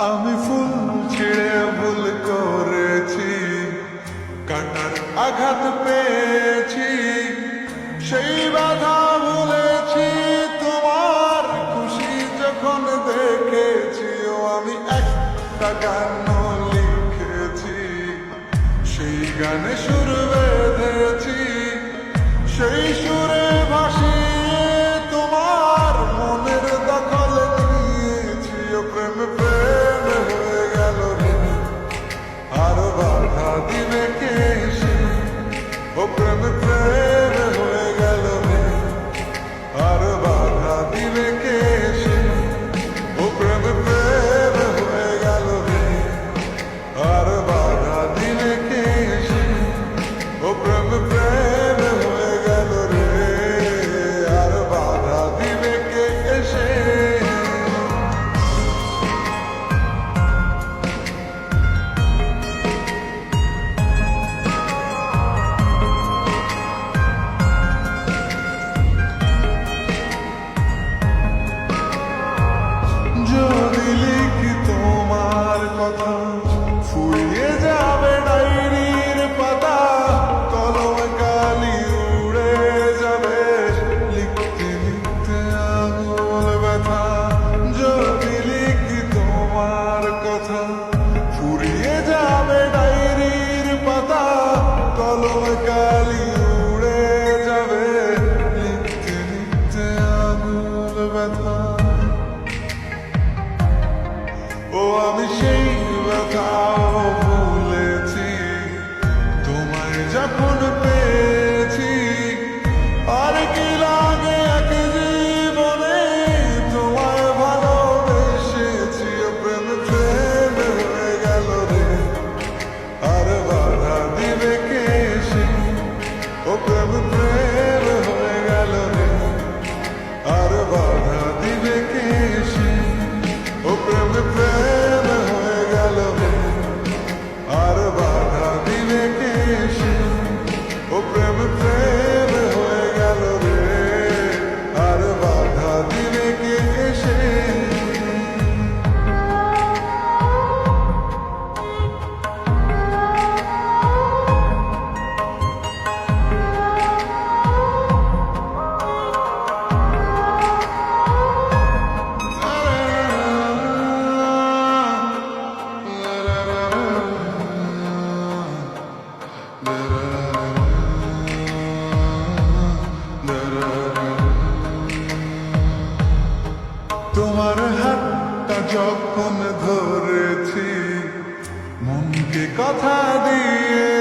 আমি ফুল ছিঁড়ে ভুল করেছি, কাটার আঘাত পেয়েছি, সেই বাধা ভুলেছি। তোমার খুশি যখন দেখেছি, ও আমি একটা গান লিখেছি, সেই গানে সুর বেঁধেছি, সেই সুরে ভাসিয়ে তোমার মনের দখল নিয়েছি। ও প্রেম প্রেম হয়ে গেল রে, আর বাধা দিবে কে এসে? ও প্রেম প্রেম হয়ে গেল রে, আর বাধা দিবে কে এসে? ও প্রেম প্রেম হয়ে গেল রে, আর বাধা দিবে কে এসে? ও প্রেম প্রেম হয়ে গেল রে, আর বাধা দিবে কে এসে? যদি লিখি তোমার কথা, ফুরিয়ে যাবে ডায়েরির পাতা, কলমে কালি উড়ে যাবে, লিখতে লিখতে আঙুল ব্যথা। যদি লিখি তোমার কথা, ফুরিয়ে যাবে ডায়েরির পাতা, কলমে কালি উড়ে যাবে, লিখতে লিখতে আঙুল ব্যথা। ও আমি সেই ব্যথাও ভুলেছি, তোমায় যখন পেয়েছি। আর কি লাগে এক জীবনে, তোমায় ভালোবেসেছি। ও প্রেম প্রেম হয়ে গেল রে, আর বাধা দিবে কে এসে? ও প্রেম প্রেম হয়ে গেল রে, আর বাধা দিবে কে এসে? ও প্রেম প্রেম হয়ে গেল রে, আর বাধা দিবে কে এসে? ও প্রেম প্রেম হয়ে গেল রে, আর বাধা দিবে কে এসে? তোমার হাতটা যখন ধরেছি, মনকে কথা দিয়ে